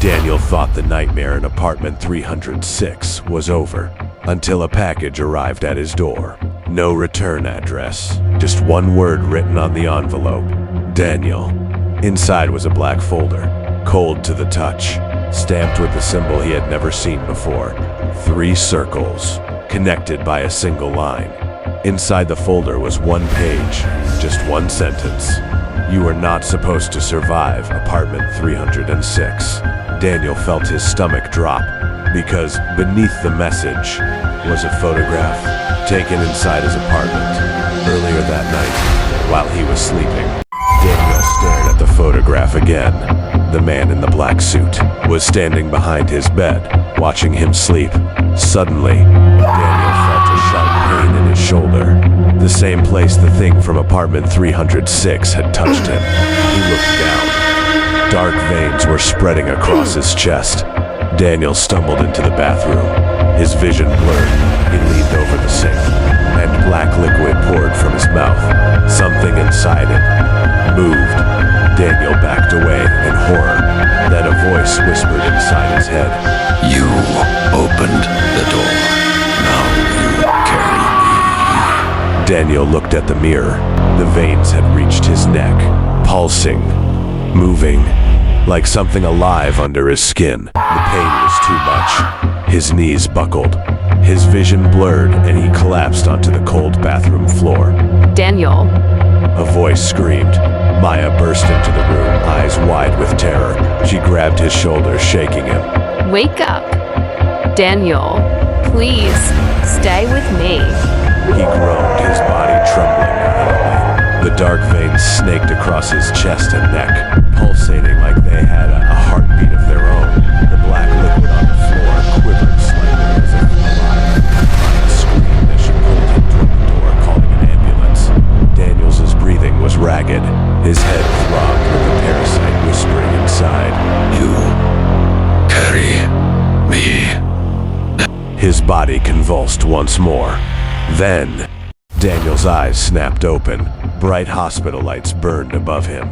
Daniel thought the nightmare in apartment 306 was over, until a package arrived at his door. No return address, just one word written on the envelope: Daniel. Inside was a black folder, cold to the touch, stamped with a symbol he had never seen before. 3 circles, connected by a single line. Inside the folder was one page, just one sentence: "You are not supposed to survive apartment 306. Daniel felt his stomach drop, because beneath the message was a photograph taken inside his apartment earlier that night while he was sleeping. Daniel stared at the photograph again. The man in the black suit was standing behind his bed, watching him sleep. Suddenly, Daniel felt a sharp pain in his shoulder, the same place the thing from apartment 306 had touched him. He looked down. Dark veins were spreading across his chest. Daniel stumbled into the bathroom. His vision blurred. He leaned over the sink, and black liquid poured from his mouth. Something inside it moved. Daniel backed away in horror. Then a voice whispered inside his head. "You opened the door. Now you carry me." Daniel looked at the mirror. The veins had reached his neck, pulsing, moving, like something alive under his skin. The pain was too much. His knees buckled. His vision blurred, and he collapsed onto the cold bathroom floor. Daniel. A voice screamed. Maya burst into the room, eyes wide with terror. She grabbed his shoulders, shaking him. Wake up. Daniel, please, stay with me. He groaned, his body trembling violently. The dark veins snaked across his chest and neck, pulsating like they had a heartbeat of their own. The black liquid on the floor quivered slightly as if alive. Maya screamed as she pulled him toward the door, calling an ambulance. Daniel's breathing was ragged. His head throbbed with the parasite whispering inside. "You carry me." His body convulsed once more. Then, Daniel's eyes snapped open. Bright hospital lights burned above him.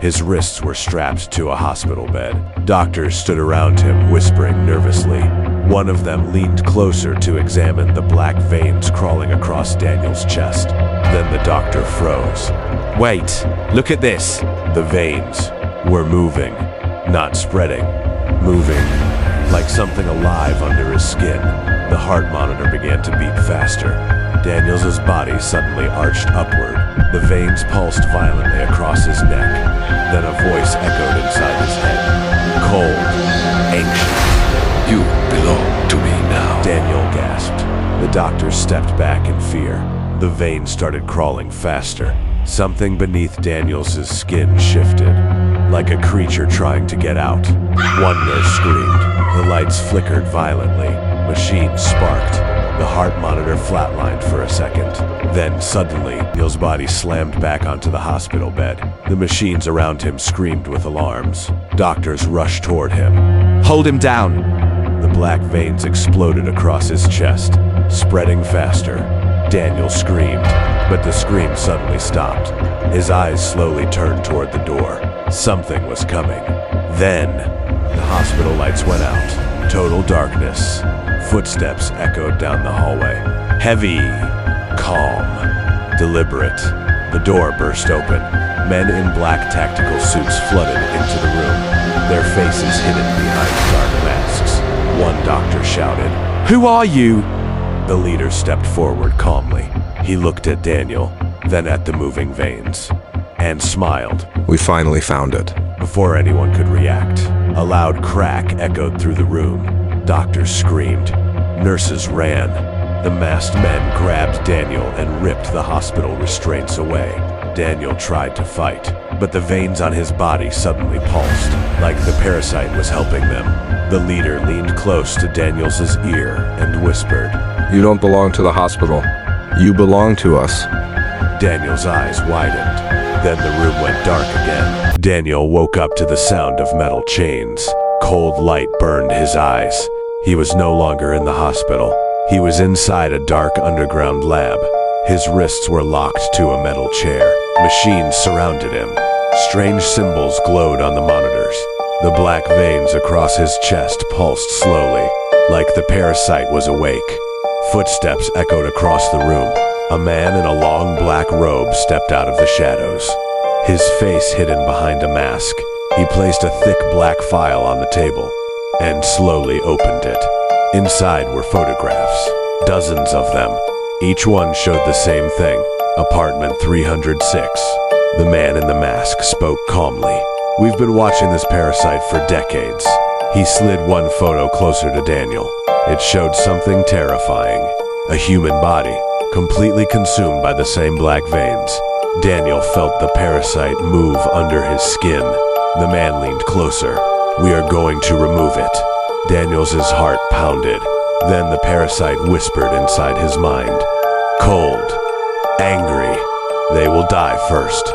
His wrists were strapped to a hospital bed. Doctors stood around him, whispering nervously. One of them leaned closer to examine the black veins crawling across Daniel's chest. Then the doctor froze. "Wait, look at this." The veins were moving, not spreading, moving, like something alive under his skin. The heart monitor began to beat faster. Daniel's body suddenly arched upward. The veins pulsed violently across his neck. Then a voice echoed inside his head. Cold, anxious. "You belong to me now." Daniel gasped. The doctor stepped back in fear. The veins started crawling faster. Something beneath Daniel's skin shifted, like a creature trying to get out. One nurse screamed. The lights flickered violently. Machines sparked. The heart monitor flatlined for a second. Then suddenly, Daniel's body slammed back onto the hospital bed. The machines around him screamed with alarms. Doctors rushed toward him. "Hold him down!" The black veins exploded across his chest, spreading faster. Daniel screamed, but the scream suddenly stopped. His eyes slowly turned toward the door. Something was coming. Then, the hospital lights went out. Total darkness. Footsteps echoed down the hallway. Heavy, calm, deliberate. The door burst open. Men in black tactical suits flooded into the room, their faces hidden behind dark masks. One doctor shouted, "Who are you?" The leader stepped forward calmly. He looked at Daniel, then at the moving veins, and smiled. "We finally found it." Before anyone could react, a loud crack echoed through the room. Doctors screamed. Nurses ran. The masked men grabbed Daniel and ripped the hospital restraints away. Daniel tried to fight, but the veins on his body suddenly pulsed, like the parasite was helping them. The leader leaned close to Daniel's ear and whispered, "You don't belong to the hospital. You belong to us." Daniel's eyes widened. Then the room went dark again. Daniel woke up to the sound of metal chains. Cold light burned his eyes. He was no longer in the hospital. He was inside a dark underground lab. His wrists were locked to a metal chair. Machines surrounded him. Strange symbols glowed on the monitors. The black veins across his chest pulsed slowly, like the parasite was awake. Footsteps echoed across the room. A man in a long black robe stepped out of the shadows. His face hidden behind a mask, he placed a thick black file on the table and slowly opened it. Inside were photographs, dozens of them. Each one showed the same thing, apartment 306. The man in the mask spoke calmly. We've been watching this parasite for decades. He slid one photo closer to Daniel. It showed something terrifying. A human body, completely consumed by the same black veins. Daniel felt the parasite move under his skin. The man leaned closer. We are going to remove it. Daniel's heart pounded. Then the parasite whispered inside his mind. Cold. Angry. They will die first.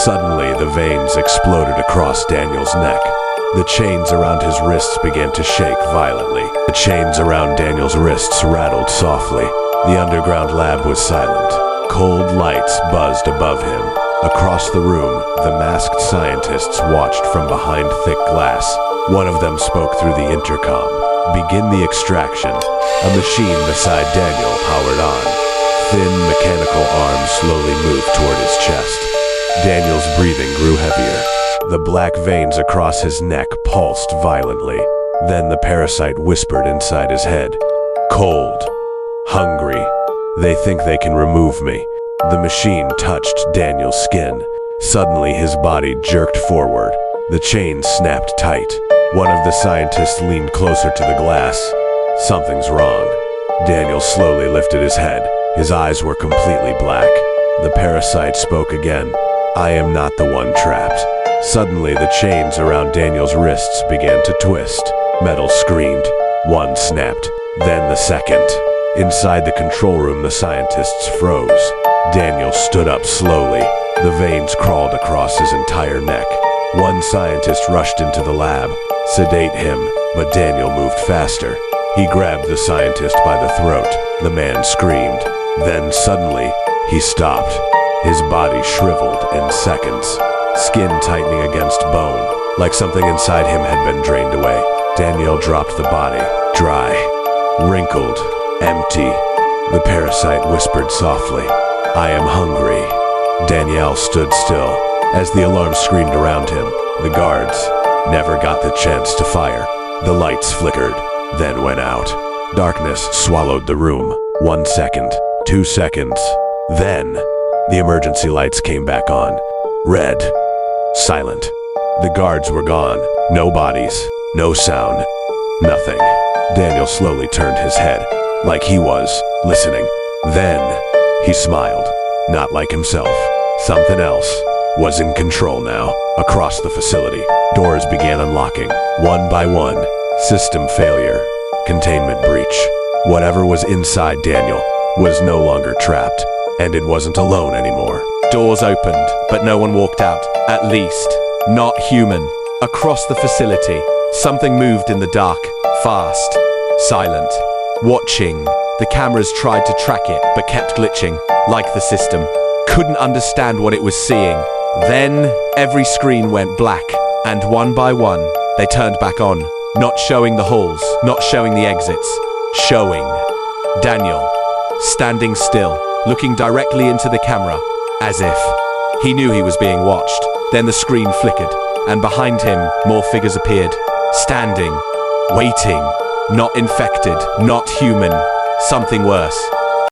Suddenly, the veins exploded across Daniel's neck. The chains around his wrists began to shake violently. The chains around Daniel's wrists rattled softly. The underground lab was silent. Cold lights buzzed above him. Across the room, the masked scientists watched from behind thick glass. One of them spoke through the intercom. Begin the extraction. A machine beside Daniel powered on. Thin mechanical arms slowly moved toward his chest. Daniel's breathing grew heavier. The black veins across his neck pulsed violently. Then the parasite whispered inside his head. Cold. Hungry. They think they can remove me. The machine touched Daniel's skin. Suddenly his body jerked forward. The chains snapped tight. One of the scientists leaned closer to the glass. Something's wrong. Daniel slowly lifted his head. His eyes were completely black. The parasite spoke again. I am not the one trapped. Suddenly, the chains around Daniel's wrists began to twist. Metal screamed. One snapped, then the second. Inside the control room, the scientists froze. Daniel stood up slowly. The veins crawled across his entire neck. One scientist rushed into the lab. Sedate him, but Daniel moved faster. He grabbed the scientist by the throat. The man screamed. Then suddenly, he stopped. His body shriveled in seconds, skin tightening against bone, like something inside him had been drained away. Daniel dropped the body, dry, wrinkled, empty. The parasite whispered softly, I am hungry. Daniel stood still as the alarm screamed around him. The guards never got the chance to fire. The lights flickered, then went out. Darkness swallowed the room. 1 second, 2 seconds, then the emergency lights came back on. Red. Silent. The guards were gone. No bodies. No sound. Nothing. Daniel slowly turned his head, like he was listening. Then he smiled. Not like himself. Something else was in control now. Across the facility, doors began unlocking, one by one. System failure. Containment breach. Whatever was inside Daniel was no longer trapped. And it wasn't alone anymore. Doors opened, but no one walked out. At least, not human. Across the facility, something moved in the dark, fast, silent, watching. The cameras tried to track it, but kept glitching, like the system. Couldn't understand what it was seeing. Then, every screen went black, and one by one, they turned back on. Not showing the halls, not showing the exits. Showing Daniel, standing still, looking directly into the camera, as if he knew he was being watched. Then the screen flickered, and behind him, more figures appeared, standing, waiting, not infected, not human, something worse.